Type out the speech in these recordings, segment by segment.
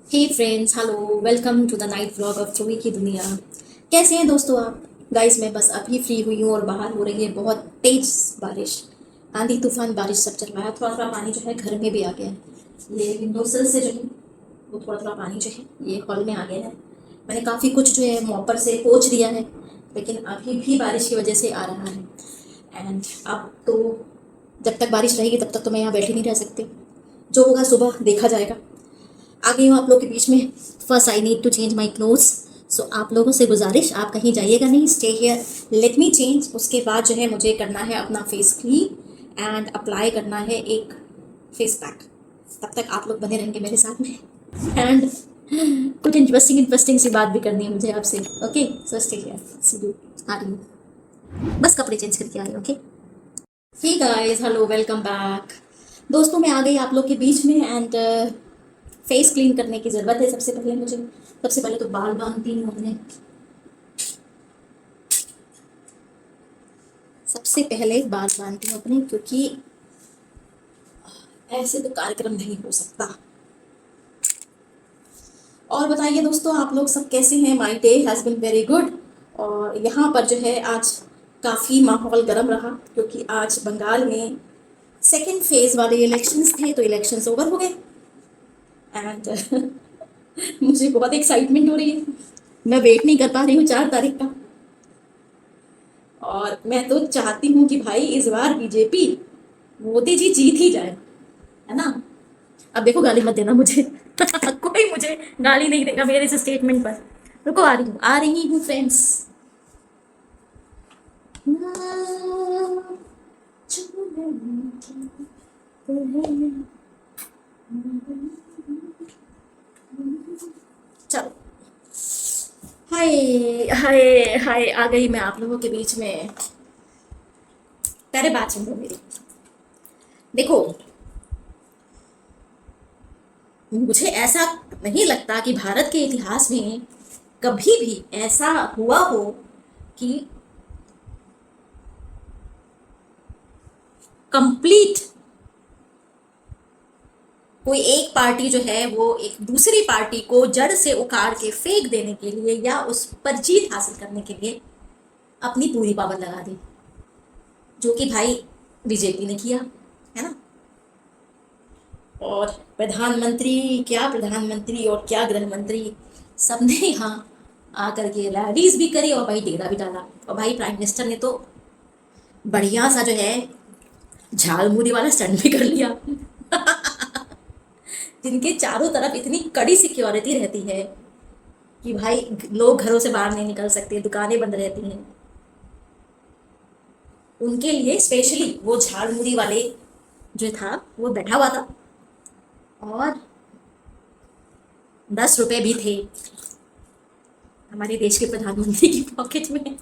Hey friends, hello, welcome to the night vlog of Choi की दुनिया। कैसे हैं दोस्तों आप? गाइस, मैं बस अभी फ्री हुई हूँ और बाहर हो रही है बहुत तेज बारिश। आंधी तूफान बारिश सब चल रहा है। थोड़ा थोड़ा पानी जो है घर में भी आ गया है। ये विंडो सिल से जो है वो थोड़ा थोड़ा पानी जो है ये हॉल में आ गया है। मैंने काफ़ी कुछ जो है मॉपर से पोंछ दिया है, लेकिन अभी भी बारिश की वजह से आ रहा है। एंड अब तो जब तक बारिश रहेगी तब तक तो मैं यहाँ बैठी नहीं रह सकती। जो होगा सुबह देखा जाएगा। आ गई हूँ आप लोग के बीच में। First I need to change my clothes. So आप लोगों से गुजारिश, आप कहीं जाइएगा नहीं, stay here, let me change. उसके बाद जो है मुझे करना है अपना फेस क्लीन एंड अप्लाई करना है एक फेस पैक। तब तक आप लोग बने रहेंगे मेरे साथ में। एंड कुछ इंटरेस्टिंग इंटरेस्टिंग सी बात भी करनी है मुझे आपसे। Okay, so stay here, see you. आ रही हूँ, बस कपड़े चेंज करके आ रही हूँ। Okay, hey guys, hello, welcome back. दोस्तों, मैं आ गई आप लोग के बीच में एंड फेस क्लीन करने की ज़रूरत है। सबसे पहले तो बाल बांधती हूँ अपने। सबसे पहले बाल बांधती हूँ अपने, क्योंकि ऐसे तो कार्यक्रम नहीं हो सकता। और बताइए दोस्तों, आप लोग सब कैसे हैं? My day has been very good. और यहाँ पर जो है आज काफ़ी माहौल गर्म रहा, क्योंकि आज बंगाल में सेकेंड फेज वाले इलेक्शंस थे, तो इलेक्शंस ओवर हो गए। एंड मुझे बहुत एक्साइटमेंट हो रही है। मैं वेट नहीं कर पा रही हूँ 4 तारीख का। और मैं तो चाहती हूँ कि भाई इस बार बीजेपी, मोदी जी जीत ही जाए, है ना? अब देखो, गाली मत देना मुझे। कोई मुझे गाली नहीं देगा मेरे इस स्टेटमेंट पर। रुको, आ रही हूँ फ्रेंड्स। चलो, हाय हाय हाय, आ गई मैं आप लोगों के बीच में। पहले बात सुनो मेरी। देखो, मुझे ऐसा नहीं लगता कि भारत के इतिहास में कभी भी ऐसा हुआ हो कि कंप्लीट कोई एक पार्टी जो है वो एक दूसरी पार्टी को जड़ से उखाड़ के फेंक देने के लिए या उस पर जीत हासिल करने के लिए अपनी पूरी पावर लगा दी, जो कि भाई बीजेपी ने किया, है ना? और प्रधानमंत्री और क्या गृह मंत्री, सबने यहाँ आकर के रैलीज भी करी और भाई डेरा भी डाला। और भाई प्राइम मिनिस्टर ने तो बढ़िया सा जो है झालमुड़ी वाला स्टंट भी कर लिया। जिनके चारों तरफ इतनी कड़ी सिक्योरिटी रहती है कि भाई लोग घरों से बाहर नहीं निकल सकते, दुकानें बंद रहती हैं, उनके लिए स्पेशली वो झालमुड़ी वाले जो था वो बैठा हुआ था। और 10 रुपए भी थे हमारे देश के प्रधानमंत्री की पॉकेट में।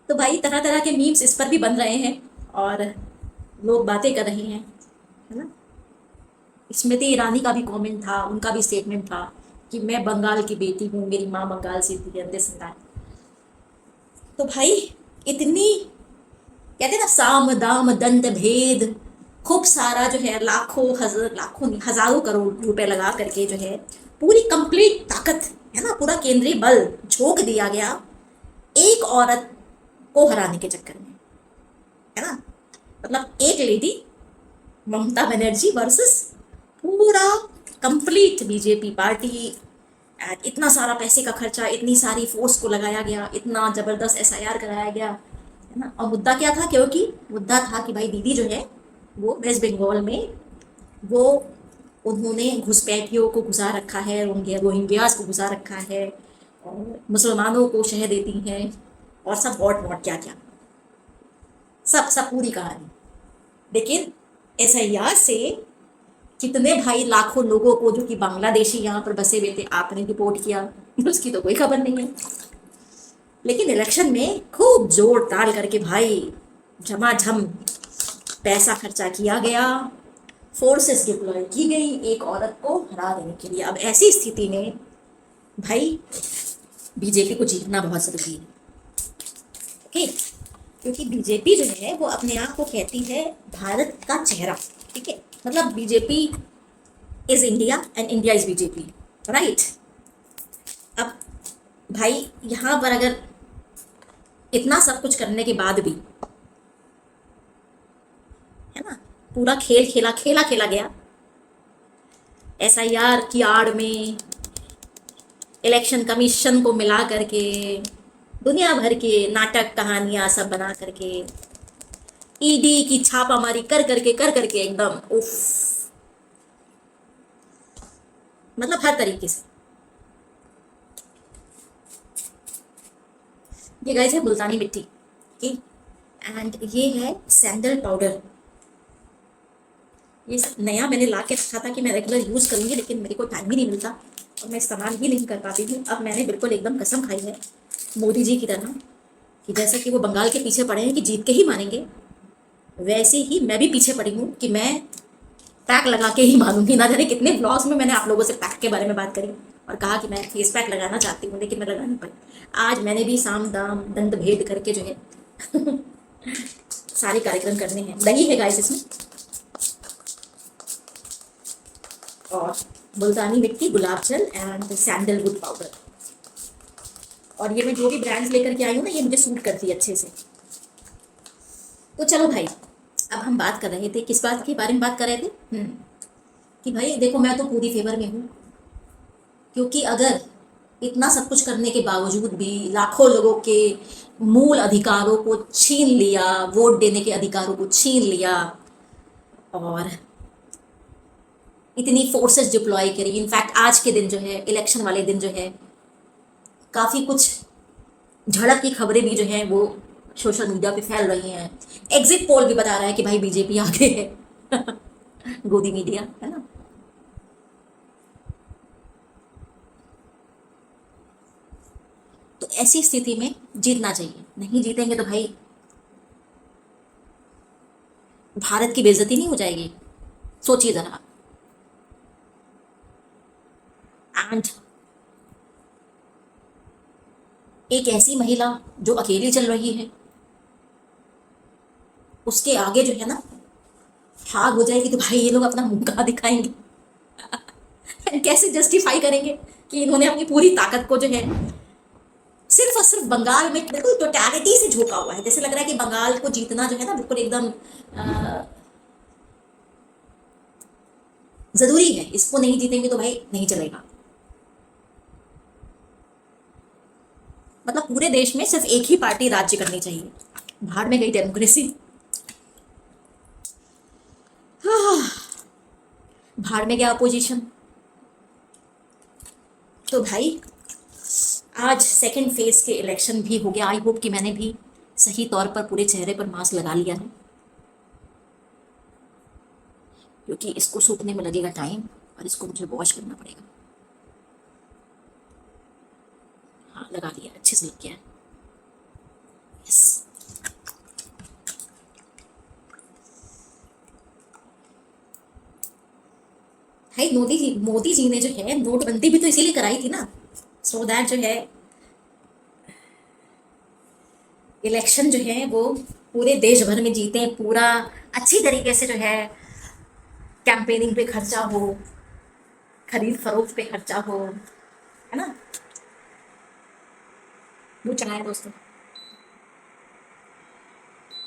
तो भाई तरह तरह के मीम्स इस पर भी बन रहे हैं और लोग बातें कर रहे हैं, है ना? स्मृति ईरानी का भी कमेंट था, उनका भी स्टेटमेंट था कि मैं बंगाल की बेटी हूँ, मेरी माँ बंगाल से थी, दिस एंड दैट। तो भाई इतनी, कहते हैं ना, साम दाम दंड भेद, खूब सारा जो है लाखों नहीं, हजारों करोड़ रुपए लगा करके जो है पूरी कंप्लीट ताकत, है ना, पूरा केंद्रीय बल झोंक दिया गया एक औरत को हराने के चक्कर में, है ना? मतलब एक लेडी ममता बनर्जी वर्सेस पूरा कंप्लीट बीजेपी पार्टी। एंड इतना सारा पैसे का खर्चा, इतनी सारी फोर्स को लगाया गया, इतना जबरदस्त एसआईआर कराया गया, है ना? और मुद्दा क्या था? क्योंकि मुद्दा था कि भाई दीदी जो है वो वेस्ट बंगाल में वो उन्होंने घुसपैठियों को घुसा रखा है, रोहिंग्यास को घुसा रखा है, और मुसलमानों को शह देती हैं, और सब वॉट वॉट क्या क्या, सब सब पूरी कहानी। लेकिन एसआईआर से कितने भाई लाखों लोगों को जो कि बांग्लादेशी यहाँ पर बसे हुए थे आपने रिपोर्ट किया, उसकी तो कोई खबर नहीं है। लेकिन इलेक्शन में खूब जोर डाल करके भाई झमाझम पैसा खर्चा किया गया, फोर्सेस डिप्लॉय की गई एक औरत को हरा देने के लिए। अब ऐसी स्थिति में भाई बीजेपी को जीतना बहुत जरूरी है। ओके, क्योंकि बीजेपी जो है वो अपने आप को कहती है भारत का चेहरा, ठीक है? मतलब BJP is India and India is BJP, right. अब भाई यहाँ पर अगर इतना सब कुछ करने के बाद भी, है ना, पूरा खेल खेला खेला खेला गया, एसआईआर की आड़ में इलेक्शन कमीशन को मिला करके दुनिया भर के नाटक कहानियां सब बना करके, ईडी की छापामारी कर करके एकदम उफ, मतलब हर तरीके से। ये गाइस है मुल्तानी मिट्टी की, एंड ये है सैंडल पाउडर। ये नया मैंने ला के रखा था कि मैं रेगुलर यूज़ करूँगी, लेकिन मेरे को टाइम ही नहीं मिलता और मैं इस्तेमाल ही नहीं कर पाती हूँ। अब मैंने बिल्कुल एकदम कसम खाई है मोदी जी की तरह, कि जैसे कि वो बंगाल के पीछे पड़े हैं कि जीत के ही मानेंगे, वैसे ही मैं भी पीछे पड़ी हूँ कि मैं पैक लगा के ही मानूंगी। ना जाने कितने ब्लॉग्स में मैंने आप लोगों से पैक के बारे में बात करी और कहा कि मैं फेस पैक लगाना चाहती हूँ, लेकिन मैं लगा नहीं पाई। आज मैंने भी साम दाम दंड भेद करके जो है सारे कार्यक्रम करने हैं। दही है गाइस इसमें, और मुल्तानी मिट्टी, गुलाब जल एंड सैंडलवुड पाउडर। और ये मैं जो भी ब्रांड्स लेकर के आई हूँ ना, ये मुझे सूट करती है अच्छे से। तो चलो भाई, अब हम बात कर रहे थे, किस बात के बारे में बात कर रहे थे? कि भाई देखो, मैं तो पूरी फेवर में हूँ, क्योंकि अगर इतना सब कुछ करने के बावजूद भी लाखों लोगों के मूल अधिकारों को छीन लिया, वोट देने के अधिकारों को छीन लिया, और इतनी फोर्सेस डिप्लॉय करी, इनफैक्ट आज के दिन जो है, इलेक्शन वाले दिन जो है, काफ़ी कुछ झड़प की खबरें भी जो हैं वो सोशल मीडिया पे फैल रही हैं। एग्जिट पोल भी बता रहा है कि भाई बीजेपी आगे है गोदी मीडिया, है ना। तो ऐसी स्थिति में जीतना चाहिए, नहीं जीतेंगे तो भाई भारत की बेइज्जती नहीं हो जाएगी? सोचिए जरा। एंड एक ऐसी महिला जो अकेली चल रही है, उसके आगे जो है ना भाग हो जाएगी, तो भाई ये लोग अपना मुंह कहाँ दिखाएंगे कैसे जस्टिफाई करेंगे कि इन्होंने अपनी पूरी ताकत को जो है सिर्फ और सिर्फ बंगाल में बिल्कुल टोटलिटी से झोंका हुआ है। जैसे लग रहा है कि बंगाल को जीतना जो है ना बिल्कुल एकदम जरूरी है, इसको नहीं जीतेंगे तो भाई नहीं चलेगा। मतलब पूरे देश में सिर्फ एक ही पार्टी राज्य करनी चाहिए। भाड़ में गई डेमोक्रेसी, भाड़ में गया अपोजिशन। तो भाई आज सेकंड फेज के इलेक्शन भी हो गया। आई होप कि मैंने भी सही तौर पर पूरे चेहरे पर मास्क लगा लिया है, क्योंकि इसको सूखने में लगेगा टाइम और इसको मुझे वॉश करना पड़ेगा। हाँ, लगा लिया, अच्छे से लग गया है। यस। भाई मोदी जी ने जो है नोटबंदी भी तो इसीलिए कराई थी ना, सो दैट जो है इलेक्शन जो है वो पूरे देश भर में जीते, पूरा अच्छी तरीके से जो है कैंपेनिंग पे खर्चा हो, खरीद फरोख्त पे खर्चा हो, है ना। वो चलाए दोस्तों।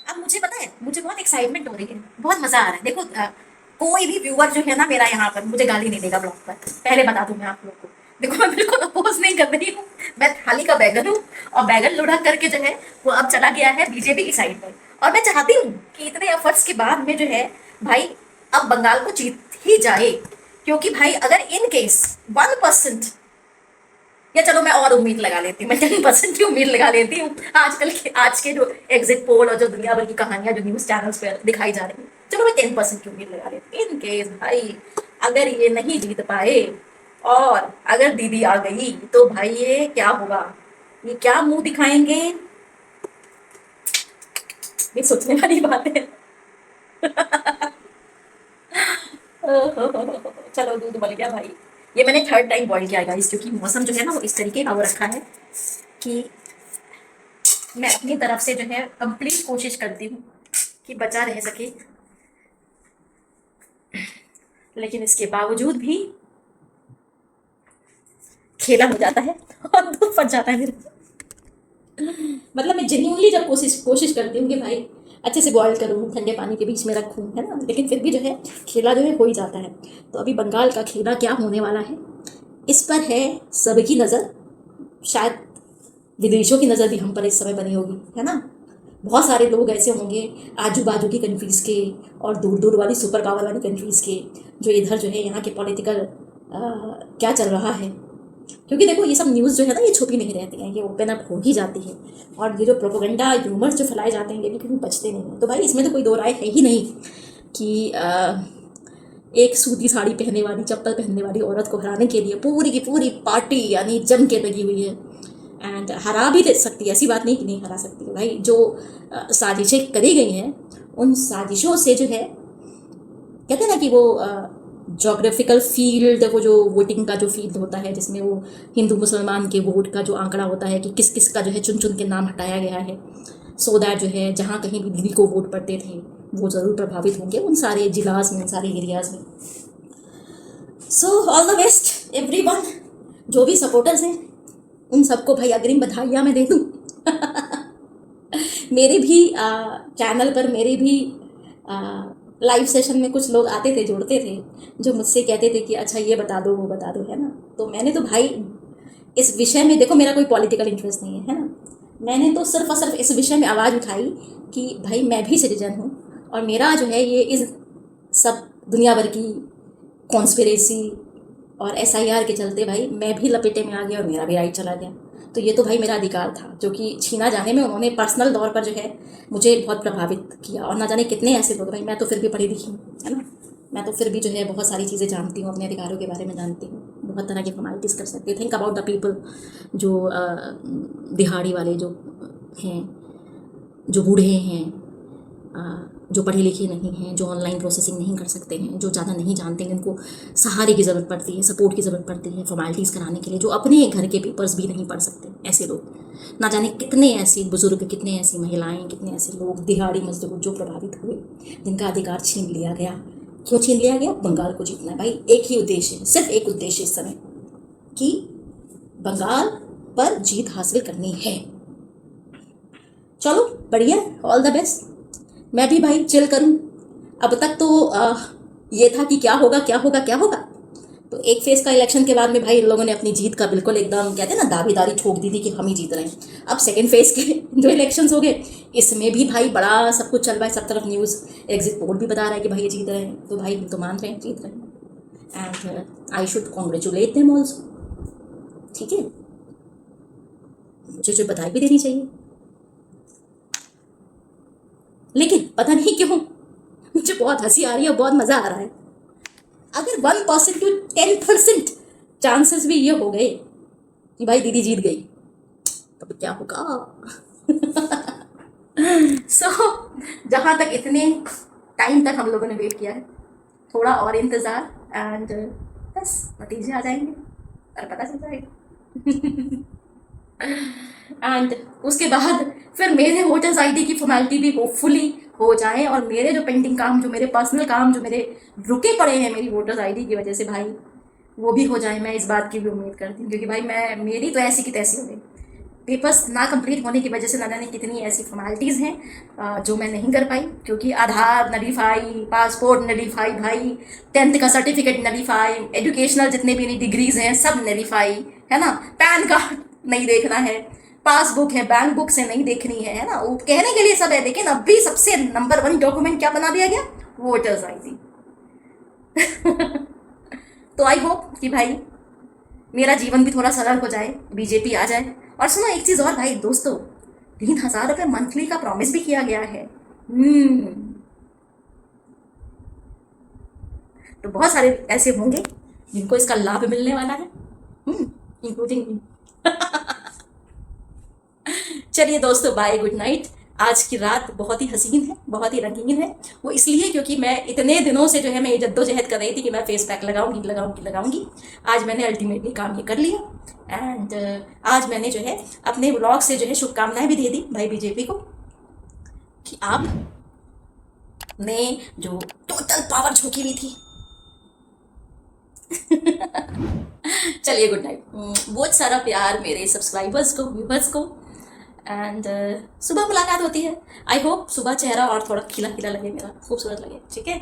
अब मुझे पता है, मुझे बहुत एक्साइटमेंट हो रही है, बहुत मजा आ रहा है। देखो कोई भी व्यूअर जो है ना मेरा यहाँ पर मुझे गाली नहीं देगा ब्लॉग पर, पहले बता दूं मैं आप लोग को। देखो मैं बिल्कुल अपोज नहीं कर रही हूँ, मैं थाली का बैगन हूँ, और बैगन लुढ़ा करके जो है वो अब चला गया है बीजेपी की साइड में। और मैं चाहती हूँ कि इतने एफर्ट्स के बाद में जो है भाई अब बंगाल को जीत ही जाए, क्योंकि भाई अगर इन केस 1%, या चलो मैं और उम्मीद लगा लेती हूँ, मैं 10% की उम्मीद लगा लेती हूँ आजकल के आज के जो एग्जिट पोल और जो दुनिया भर की कहानियां जो न्यूज चैनल्स पे दिखाई जा रही है, चलो मैं 10% की उम्मीद लगा लेती हूँ। इन केस भाई अगर ये नहीं जीत पाए और अगर दीदी आ गई तो भाई ये क्या होगा, ये क्या मुंह दिखाएंगे, ये सोचने वाली बात है चलो दूध बन गया भाई। ये मैंने थर्ड टाइम बॉईल किया गाइस, क्योंकि मौसम जो है ना वो इस तरीके का हो रखा है कि मैं अपनी तरफ से जो है कंप्लीट कोशिश करती हूँ कि बचा रह सके। लेकिन इसके बावजूद भी खेला हो जाता है और दूध फट जाता है मेरा। मतलब मैं जेन्यूनली जब कोशिश कोशिश करती हूँ कि भाई अच्छे से बॉयल करूँ, ठंडे पानी के बीच में रखूँ, है ना, लेकिन फिर भी जो है खेला जो है हो ही जाता है। तो अभी बंगाल का खेला क्या होने वाला है, इस पर है सबकी नज़र। शायद विदेशों की नज़र भी हम पर इस समय बनी होगी, है ना। बहुत सारे लोग ऐसे होंगे आजू बाजू की कंट्रीज़ के और दूर दूर वाली सुपर पावर वाली कंट्रीज़ के, जो इधर जो है यहाँ के पॉलिटिकल क्या चल रहा है, क्योंकि देखो ये सब न्यूज़ जो है ना ये छुपी नहीं रहती हैं, ये ओपन अप हो ही जाती है। और ये जो प्रोपेगेंडा र्यूमर्स जो फैलाए जाते हैं ये भी कहीं बचते नहीं हैं। तो भाई इसमें तो कोई दो राय है ही नहीं कि एक सूती साड़ी पहनने वाली, चप्पल पहनने वाली औरत को हराने के लिए पूरी की पूरी पार्टी यानी जम के लगी हुई है। एंड हरा भी दे सकती है, ऐसी बात नहीं कि नहीं हरा सकती है भाई। जो साजिशें करी गई हैं उन साजिशों से जो है कहते हैं ना कि वो जोग्राफिकल फील्ड, वो जो वोटिंग का जो फील्ड होता है जिसमें वो हिंदू मुसलमान के वोट का जो आंकड़ा होता है कि किस किस का जो है चुन चुन के नाम हटाया गया है, सो दैट जो है जहाँ कहीं भी दीदी को वोट पड़ते थे वो ज़रूर प्रभावित होंगे उन सारे जिलास में, उन सारे एरियाज़ में। So all the best everyone, जो भी सपोर्टर्स हैं उन सबको भाई अग्रिम बधाइयाँ मैं दे दूँ। मेरे भी चैनल पर मेरे भी लाइव सेशन में कुछ लोग आते थे, जुड़ते थे, जो मुझसे कहते थे कि अच्छा ये बता दो वो बता दो, है ना। तो मैंने तो भाई इस विषय में, देखो मेरा कोई पॉलिटिकल इंटरेस्ट नहीं है ना, मैंने तो सिर्फ और सिर्फ इस विषय में आवाज़ उठाई कि भाई मैं भी सिटीजन हूँ और मेरा जो है ये इस सब दुनिया भर की कॉन्स्पिरेसी और SIR के चलते भाई मैं भी लपेटे में आ गया और मेरा भी राइट चला गया। तो ये तो भाई मेरा अधिकार था जो कि छीना जाने में उन्होंने पर्सनल तौर पर जो है मुझे बहुत प्रभावित किया। और ना जाने कितने ऐसे लोग, भाई मैं तो फिर भी पढ़ी लिखी हूँ, है ना, मैं तो फिर भी जो है बहुत सारी चीज़ें जानती हूँ, अपने अधिकारों के बारे में जानती हूँ, बहुत तरह की फॉर्मेलिटीज़ कर सकती हूँ। थिंक अबाउट द पीपल जो दिहाड़ी वाले जो हैं, जो बूढ़े हैं, जो पढ़े लिखे नहीं हैं, जो ऑनलाइन प्रोसेसिंग नहीं कर सकते हैं, जो ज़्यादा नहीं जानते हैं, जिनको सहारे की ज़रूरत पड़ती है, सपोर्ट की ज़रूरत पड़ती है फॉर्मेलिटीज़ कराने के लिए, जो अपने घर के पेपर्स भी नहीं पढ़ सकते, ऐसे लोग, ना जाने कितने ऐसे बुजुर्ग, कितने ऐसी महिलाएं, कितने ऐसे लोग दिहाड़ी मजदूर जो प्रभावित हुए, जिनका अधिकार छीन लिया गया। क्यों छीन लिया गया? बंगाल को जीतना है भाई। एक ही उद्देश्य है, सिर्फ एक उद्देश्य इस समय कि बंगाल पर जीत हासिल करनी है। चलो बढ़िया, ऑल द बेस्ट। मैं भी भाई चिल करूं। अब तक तो ये था कि क्या होगा क्या होगा क्या होगा। तो एक फेज का इलेक्शन के बाद में भाई इन लोगों ने अपनी जीत का बिल्कुल एकदम कहते हैं ना दावेदारी ठोक दी थी कि हम ही जीत रहे हैं। अब सेकंड फेज के जो इलेक्शंस हो गए इसमें भी भाई बड़ा सब कुछ चल रहा है, सब तरफ न्यूज़, एग्जिट पोल भी बता रहा है कि भाई ये जीत रहे हैं। तो भाई हम तो मान रहे हैं जीत रहे हैं and I should congratulate them also. ठीक है, मुझे जो बधाई भी देनी चाहिए। लेकिन पता नहीं क्यों मुझे बहुत हंसी आ रही है, बहुत मज़ा आ रहा है। अगर 1% टू 10% चांसेस भी ये हो गए कि भाई दीदी जीत गई तब क्या होगा। सो जहाँ तक इतने टाइम तक हम लोगों ने वेट किया है, थोड़ा और इंतज़ार एंड बस नतीजे आ जाएंगे और पता चल जाएगा। एंड उसके बाद फिर मेरे वोटर्स ID की फॉर्मेलिटी भी होपफुली हो जाए और मेरे जो पेंडिंग काम, जो मेरे पर्सनल काम जो मेरे रुके पड़े हैं मेरी वोटर्स ID की वजह से भाई, वो भी हो जाए। मैं इस बात की भी उम्मीद करती हूँ क्योंकि भाई मेरी तो ऐसी की तैसी हो गई। पेपर्स ना कंप्लीट होने की वजह से ना जाने कितनी ऐसी फॉर्मेलिटीज़ हैं जो मैं नहीं कर पाई, क्योंकि आधार नलीफाई, पासपोर्ट नलीफाई भाई, 10th का सर्टिफिकेट नलीफाई, एजुकेशनल जितने भी डिग्रीज हैं सब नलीफाई, है ना, पैन कार्ड नहीं देखना है, पासबुक है बैंक बुक से नहीं देखनी है ना, वो कहने के लिए सब है, लेकिन अब भी सबसे नंबर 1 डॉक्यूमेंट क्या बना दिया गया? Voters ID। तो आई होप कि भाई मेरा जीवन भी थोड़ा सरल हो जाए, बीजेपी आ जाए। और सुनो एक चीज़ और भाई दोस्तों, 3,000 रुपये मंथली का प्रॉमिस भी किया गया है। तो बहुत सारे ऐसे होंगे जिनको इसका लाभ मिलने वाला है, इंक्लूडिंग। चलिए दोस्तों, बाय, गुड नाइट। आज की रात बहुत ही हसीन है, बहुत ही रंगीन है। वो इसलिए क्योंकि मैं इतने दिनों से जो है मैं ये जद्दोजहद कर रही थी कि मैं फेस पैक लगाऊंगी। आज मैंने अल्टीमेटली काम ये कर लिया एंड आज मैंने जो है अपने ब्लॉग से जो है शुभकामनाएं भी दे दी भाई बीजेपी को कि आप ने जो टोटल पावर झोंकी हुई थी चलिए गुड नाइट। बहुत सारा प्यार मेरे सब्सक्राइबर्स को, व्यूवर्स को। एंड सुबह मुलाकात होती है। आई होप सुबह चेहरा और थोड़ा खिला खिला लगे, मेरा खूबसूरत लगे। ठीक है।